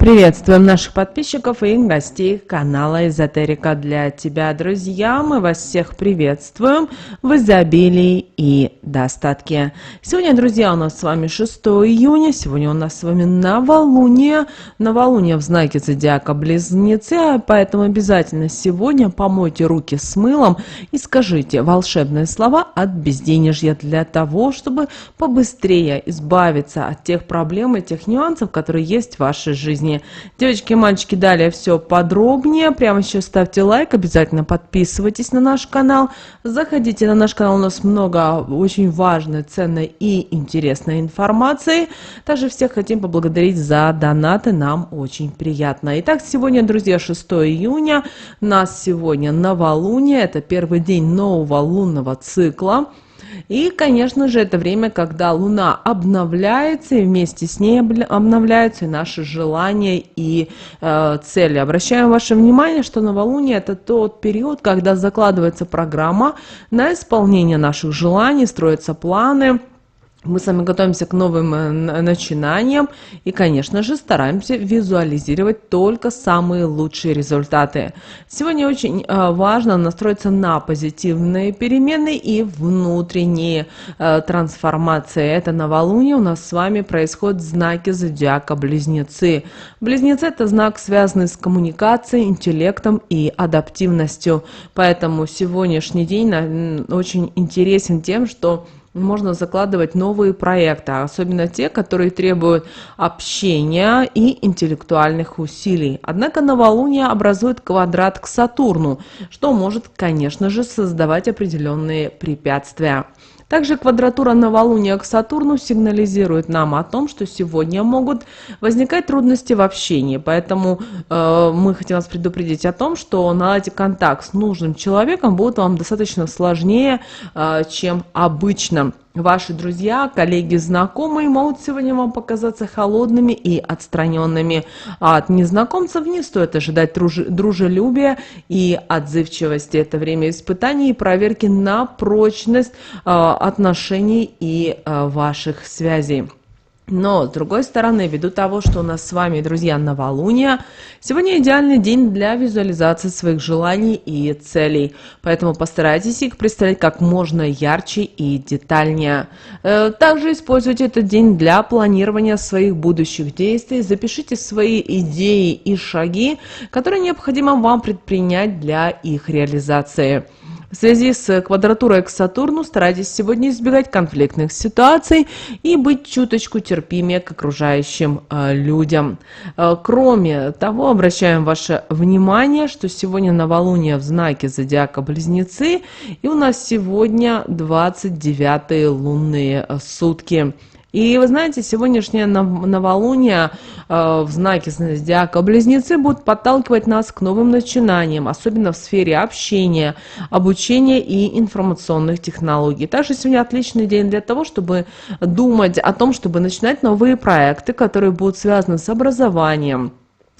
Приветствуем наших подписчиков и гостей канала Эзотерика для тебя, друзья. Мы вас всех приветствуем в изобилии и достатке. Сегодня, друзья, у нас с вами 6 июня. Сегодня у нас с вами новолуние. Новолуние в знаке зодиака Близнецы, поэтому обязательно сегодня помойте руки с мылом и скажите волшебные слова от безденежья для того, чтобы побыстрее избавиться от тех проблем и тех нюансов, которые есть в вашей жизни. Девочки и мальчики, далее все подробнее. Прямо сейчас ставьте лайк, обязательно подписывайтесь на наш канал. Заходите на наш канал, у нас много очень важной, ценной и интересной информации. Также всех хотим поблагодарить за донаты, нам очень приятно. Итак, сегодня, друзья, 6 июня. У нас сегодня новолуние, это первый день нового лунного цикла. И, конечно же, это время, когда Луна обновляется, и вместе с ней обновляются и наши желания и цели. Обращаем ваше внимание, что новолуние – это тот период, когда закладывается программа на исполнение наших желаний, строятся планы. Мы с вами готовимся к новым начинаниям и, конечно же, стараемся визуализировать только самые лучшие результаты. Сегодня очень важно настроиться на позитивные перемены и внутренние трансформации. Это новолуние у нас с вами происходит в знаке зодиака Близнецы. Близнецы – это знак, связанный с коммуникацией, интеллектом и адаптивностью. Поэтому сегодняшний день очень интересен тем, что можно закладывать новые проекты, особенно те, которые требуют общения и интеллектуальных усилий. Однако новолуние образует квадрат к Сатурну, что может, конечно же, создавать определенные препятствия. Также квадратура новолуния к Сатурну сигнализирует нам о том, что сегодня могут возникать трудности в общении. Поэтому мы хотим вас предупредить о том, что наладить контакт с нужным человеком будет вам достаточно сложнее, чем обычно. Ваши друзья, коллеги, знакомые могут сегодня вам показаться холодными и отстраненными. А от незнакомцев не стоит ожидать дружелюбия и отзывчивости. Это время испытаний и проверки на прочность отношений и ваших связей. Но, с другой стороны, ввиду того, что у нас с вами, друзья, новолуние, сегодня идеальный день для визуализации своих желаний и целей. Поэтому постарайтесь их представлять как можно ярче и детальнее. Также используйте этот день для планирования своих будущих действий. Запишите свои идеи и шаги, которые необходимо вам предпринять для их реализации. В связи с квадратурой к Сатурну старайтесь сегодня избегать конфликтных ситуаций и быть чуточку терпимее к окружающим людям. Кроме того, обращаем ваше внимание, что сегодня новолуние в знаке зодиака Близнецы, и у нас сегодня 29-е лунные сутки. И вы знаете, сегодняшнее новолуние в знаке зодиака Близнецы будет подталкивать нас к новым начинаниям, особенно в сфере общения, обучения и информационных технологий. Также сегодня отличный день для того, чтобы думать о том, чтобы начинать новые проекты, которые будут связаны с образованием,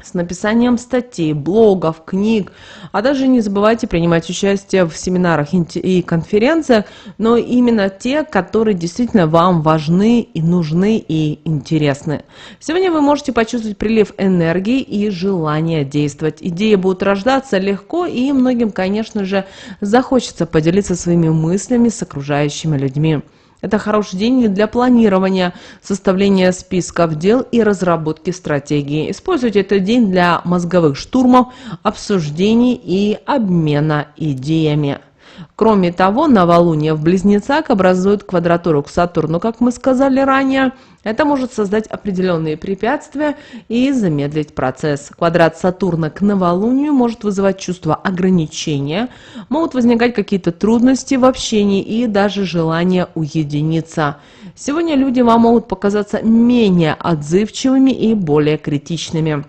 с написанием статей, блогов, книг, а также не забывайте принимать участие в семинарах и конференциях, но именно те, которые действительно вам важны и нужны и интересны. Сегодня вы можете почувствовать прилив энергии и желание действовать. Идеи будут рождаться легко, и многим, конечно же, захочется поделиться своими мыслями с окружающими людьми. Это хороший день для планирования, составления списков дел и разработки стратегии. Используйте этот день для мозговых штурмов, обсуждений и обмена идеями. Кроме того, новолуние в Близнецах образует квадратуру к Сатурну, как мы сказали ранее. Это может создать определенные препятствия и замедлить процесс. Квадрат Сатурна к новолунию может вызывать чувство ограничения, могут возникать какие-то трудности в общении и даже желание уединиться. Сегодня люди вам могут показаться менее отзывчивыми и более критичными.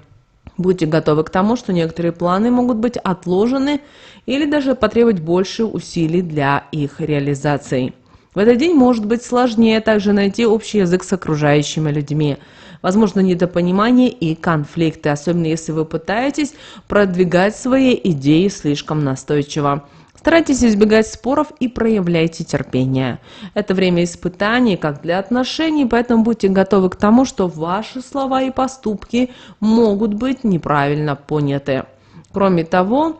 Будьте готовы к тому, что некоторые планы могут быть отложены или даже потребовать больше усилий для их реализации. В этот день может быть сложнее также найти общий язык с окружающими людьми. Возможно, недопонимание и конфликты, особенно если вы пытаетесь продвигать свои идеи слишком настойчиво. Старайтесь избегать споров и проявляйте терпение. Это время испытаний как для отношений, поэтому будьте готовы к тому, что ваши слова и поступки могут быть неправильно поняты. Кроме того,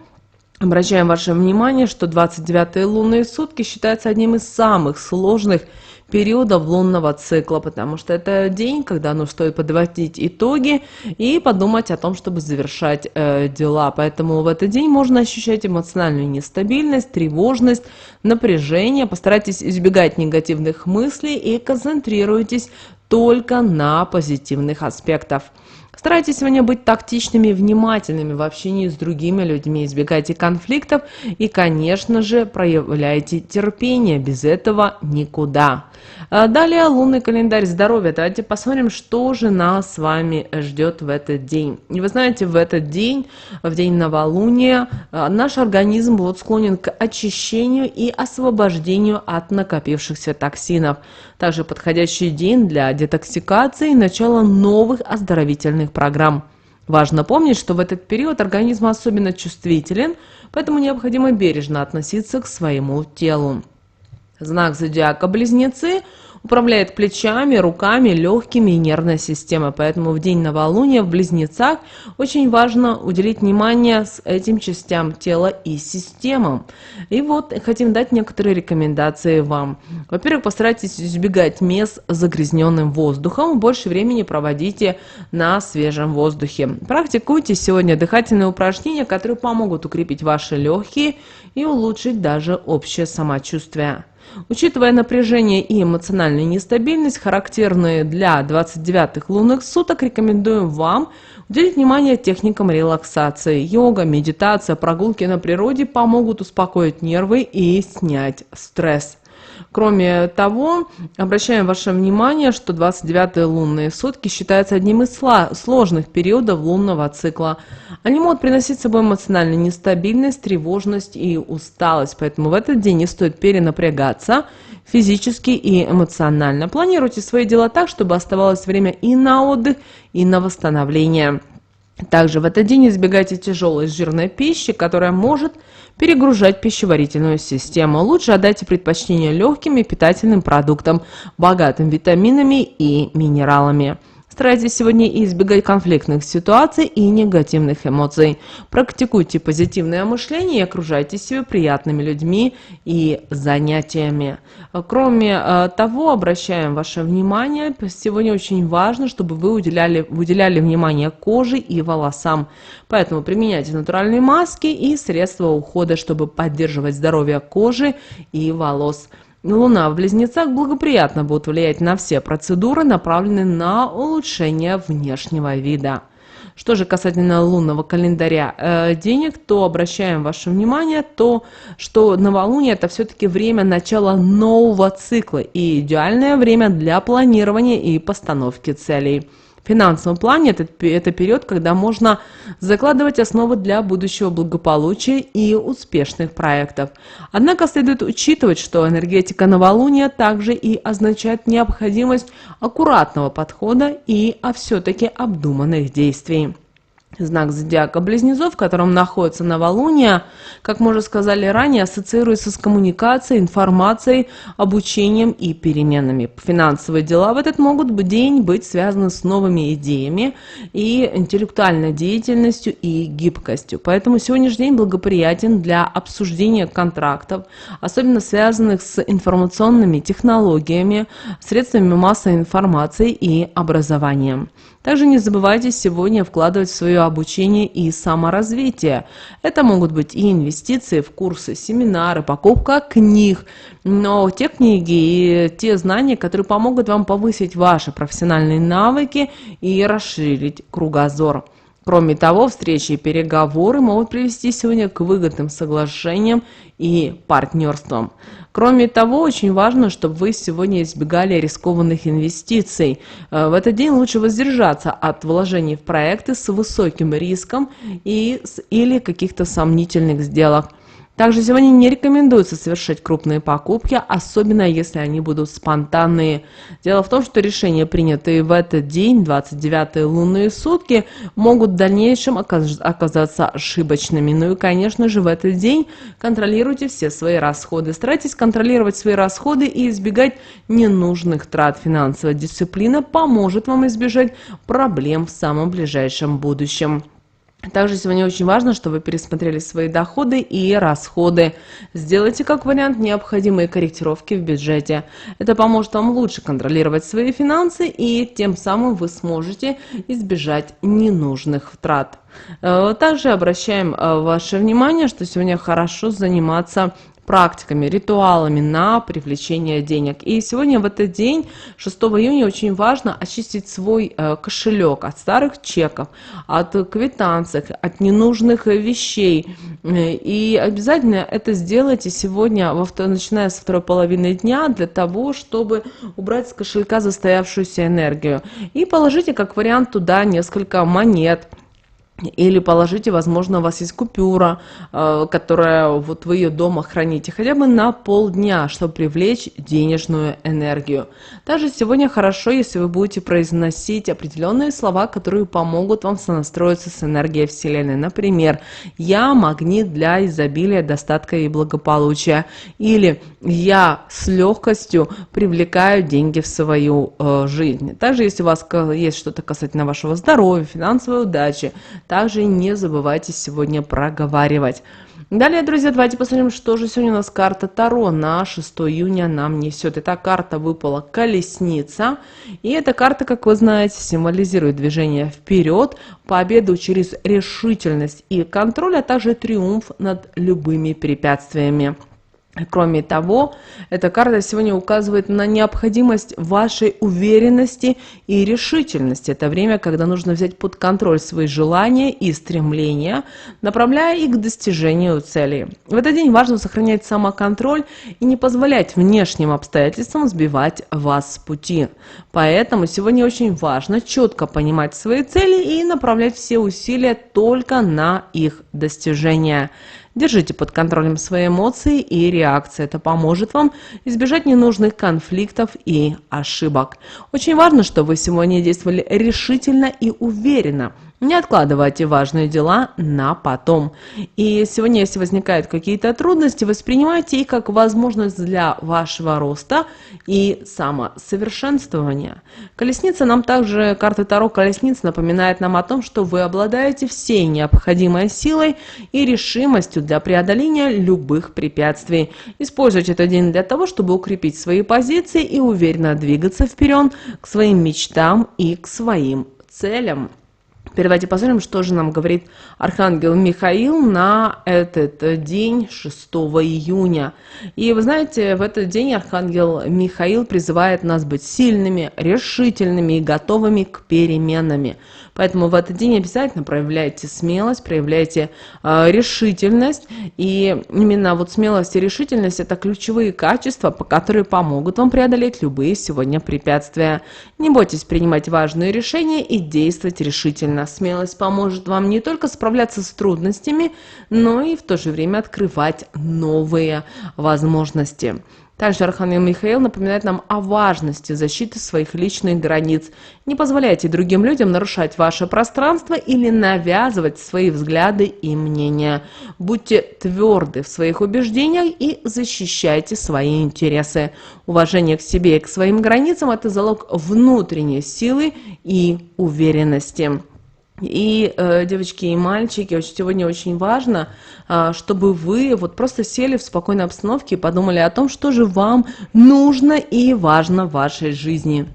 обращаем ваше внимание, что 29-е лунные сутки считаются одним из самых сложных периодов лунного цикла, потому что это день, когда стоит подводить итоги и подумать о том, чтобы завершать дела. Поэтому в этот день можно ощущать эмоциональную нестабильность, тревожность, напряжение. Постарайтесь избегать негативных мыслей и концентрируйтесь только на позитивных аспектах. Старайтесь сегодня быть тактичными и внимательными в общении с другими людьми, избегайте конфликтов и, конечно же, проявляйте терпение, без этого никуда. Далее лунный календарь здоровья. Давайте посмотрим, что же нас с вами ждет в этот день. И вы знаете, в этот день, в день новолуния, наш организм склонен к очищению и освобождению от накопившихся токсинов. Также подходящий день для детоксикации и начала новых оздоровительных программ. Важно помнить, что в этот период организм особенно чувствителен, поэтому необходимо бережно относиться к своему телу. Знак зодиака Близнецы управляет плечами, руками, легкими и нервной системой, поэтому в день новолуния в Близнецах очень важно уделить внимание этим частям тела и системам. И хотим дать некоторые рекомендации вам. Во-первых, постарайтесь избегать мест с загрязненным воздухом, больше времени проводите на свежем воздухе. Практикуйте сегодня дыхательные упражнения, которые помогут укрепить ваши легкие и улучшить даже общее самочувствие. Учитывая напряжение и эмоциональную нестабильность, характерные для 29-х лунных суток, рекомендуем вам уделить внимание техникам релаксации. Йога, медитация, прогулки на природе помогут успокоить нервы и снять стресс. Кроме того, обращаем ваше внимание, что 29-е лунные сутки считаются одним из сложных периодов лунного цикла. Они могут приносить с собой эмоциональную нестабильность, тревожность и усталость, поэтому в этот день не стоит перенапрягаться физически и эмоционально. Планируйте свои дела так, чтобы оставалось время и на отдых, и на восстановление. Также в этот день избегайте тяжелой жирной пищи, которая может перегружать пищеварительную систему. Лучше отдайте предпочтение легким и питательным продуктам, богатым витаминами и минералами. Старайтесь сегодня избегать конфликтных ситуаций и негативных эмоций. Практикуйте позитивное мышление и окружайте себя приятными людьми и занятиями. Кроме того, обращаем ваше внимание, сегодня очень важно, чтобы вы уделяли внимание коже и волосам. Поэтому применяйте натуральные маски и средства ухода, чтобы поддерживать здоровье кожи и волос. Луна в Близнецах благоприятно будет влиять на все процедуры, направленные на улучшение внешнего вида. Что же касательно лунного календаря денег, то обращаем ваше внимание, что новолуние – это все-таки время начала нового цикла и идеальное время для планирования и постановки целей. В финансовом плане это период, когда можно закладывать основы для будущего благополучия и успешных проектов. Однако следует учитывать, что энергетика новолуния также и означает необходимость аккуратного подхода и все-таки обдуманных действий. Знак зодиака Близнецов, в котором находится новолуние, как мы уже сказали ранее, ассоциируется с коммуникацией, информацией, обучением и переменами. Финансовые дела в этот день быть связаны с новыми идеями и интеллектуальной деятельностью и гибкостью. Поэтому сегодняшний день благоприятен для обсуждения контрактов, особенно связанных с информационными технологиями, средствами массовой информации и образованием. Также не забывайте сегодня вкладывать в свое обучение и саморазвитие. Это могут быть и инвестиции в курсы, семинары, покупка книг, но те книги и те знания, которые помогут вам повысить ваши профессиональные навыки и расширить кругозор. Кроме того, встречи и переговоры могут привести сегодня к выгодным соглашениям и партнерствам. Кроме того, очень важно, чтобы вы сегодня избегали рискованных инвестиций. В этот день лучше воздержаться от вложений в проекты с высоким риском или каких-то сомнительных сделок. Также сегодня не рекомендуется совершать крупные покупки, особенно если они будут спонтанные. Дело в том, что решения, принятые в этот день, 29-е лунные сутки, могут в дальнейшем оказаться ошибочными. Ну и, конечно же, в этот день контролируйте все свои расходы. Старайтесь контролировать свои расходы и избегать ненужных трат. Финансовая дисциплина поможет вам избежать проблем в самом ближайшем будущем. Также сегодня очень важно, чтобы вы пересмотрели свои доходы и расходы. Сделайте как вариант необходимые корректировки в бюджете. Это поможет вам лучше контролировать свои финансы, и тем самым вы сможете избежать ненужных трат. Также обращаем ваше внимание, что сегодня хорошо заниматься практиками, ритуалами на привлечение денег. И сегодня в этот день, 6 июня, очень важно очистить свой кошелек от старых чеков, от квитанций, от ненужных вещей. И обязательно это сделайте сегодня, начиная со второй половины дня, для того, чтобы убрать с кошелька застоявшуюся энергию. И положите как вариант туда несколько монет. Или положите, возможно, у вас есть купюра, которая вот вы ее дома храните, хотя бы на полдня, чтобы привлечь денежную энергию. Также сегодня хорошо, если вы будете произносить определенные слова, которые помогут вам сонастроиться с энергией Вселенной. Например, «Я магнит для изобилия, достатка и благополучия». Или «Я с легкостью привлекаю деньги в свою жизнь». Также, если у вас есть что-то касательно вашего здоровья, финансовой удачи, также не забывайте сегодня проговаривать. Далее, друзья, давайте посмотрим, что же сегодня у нас карта Таро на 6 июня нам несет. Итак, карта выпала Колесница. И эта карта, как вы знаете, символизирует движение вперед, победу через решительность и контроль, а также триумф над любыми препятствиями. Кроме того, эта карта сегодня указывает на необходимость вашей уверенности и решительности. Это время, когда нужно взять под контроль свои желания и стремления, направляя их к достижению цели. В этот день важно сохранять самоконтроль и не позволять внешним обстоятельствам сбивать вас с пути. Поэтому сегодня очень важно четко понимать свои цели и направлять все усилия только на их достижение. Держите под контролем свои эмоции и реакции. Это поможет вам избежать ненужных конфликтов и ошибок. Очень важно, чтобы вы сегодня действовали решительно и уверенно. Не откладывайте важные дела на потом. И сегодня, если возникают какие-то трудности, воспринимайте их как возможность для вашего роста и самосовершенствования. Колесница нам также, карта Таро Колесница напоминает нам о том, что вы обладаете всей необходимой силой и решимостью для преодоления любых препятствий. Используйте этот день для того, чтобы укрепить свои позиции и уверенно двигаться вперед к своим мечтам и к своим целям. Теперь давайте посмотрим, что же нам говорит Архангел Михаил на этот день, 6 июня. И вы знаете, в этот день Архангел Михаил призывает нас быть сильными, решительными и готовыми к переменам. Поэтому в этот день обязательно проявляйте смелость, проявляйте решительность. И именно вот смелость и решительность – это ключевые качества, которые помогут вам преодолеть любые сегодня препятствия. Не бойтесь принимать важные решения и действовать решительно. Смелость поможет вам не только справляться с трудностями, но и в то же время открывать новые возможности. Также Архангел Михаил напоминает нам о важности защиты своих личных границ. Не позволяйте другим людям нарушать ваше пространство или навязывать свои взгляды и мнения. Будьте тверды в своих убеждениях и защищайте свои интересы. Уважение к себе и к своим границам – это залог внутренней силы и уверенности. И, девочки и мальчики, сегодня очень важно, чтобы вы вот просто сели в спокойной обстановке и подумали о том, что же вам нужно и важно в вашей жизни.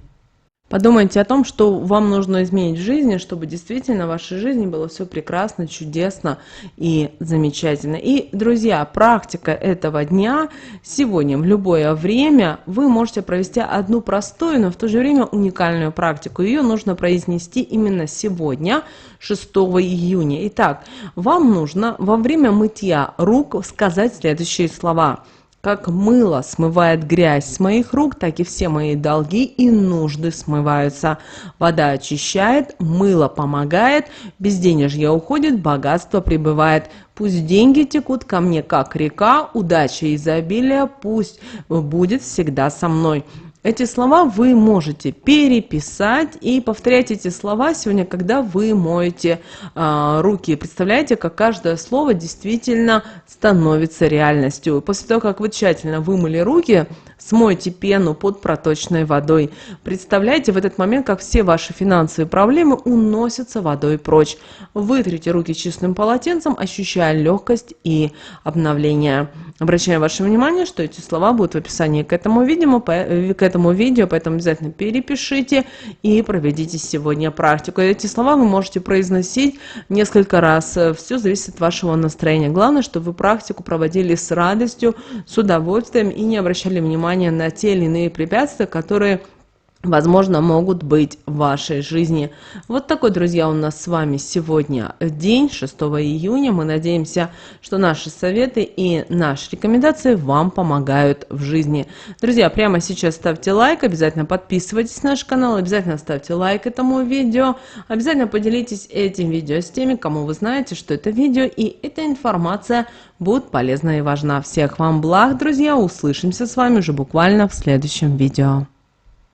Подумайте о том, что вам нужно изменить в жизни, чтобы действительно в вашей жизни было все прекрасно, чудесно и замечательно. И, друзья, практика этого дня сегодня в любое время вы можете провести одну простую, но в то же время уникальную практику. Ее нужно произнести именно сегодня, 6 июня. Итак, вам нужно во время мытья рук сказать следующие слова. Как мыло смывает грязь с моих рук, так и все мои долги и нужды смываются. Вода очищает, мыло помогает, безденежье уходит, богатство прибывает. Пусть деньги текут ко мне, как река, удача и изобилие пусть будет всегда со мной. Эти слова вы можете переписать и повторять эти слова сегодня, когда вы моете руки. Представляете, как каждое слово действительно становится реальностью. После того, как вы тщательно вымыли руки, смойте пену под проточной водой. Представляете в этот момент, как все ваши финансовые проблемы уносятся водой прочь. Вытрите руки чистым полотенцем, ощущая легкость и обновление. Обращаю ваше внимание, что эти слова будут в описании к этому видео, поэтому обязательно перепишите и проведите сегодня практику. Эти слова вы можете произносить несколько раз. Все зависит от вашего настроения. Главное, чтобы вы практику проводили с радостью, с удовольствием и не обращали внимания на те или иные препятствия, которые, возможно, могут быть в вашей жизни. Вот такой, друзья, у нас с вами сегодня день, 6 июня. Мы надеемся, что наши советы и наши рекомендации вам помогают в жизни. Друзья, прямо сейчас ставьте лайк, обязательно подписывайтесь на наш канал, обязательно ставьте лайк этому видео, обязательно поделитесь этим видео с теми, кому вы знаете, что это видео и эта информация будет полезна и важна. Всех вам благ, друзья, услышимся с вами уже буквально в следующем видео.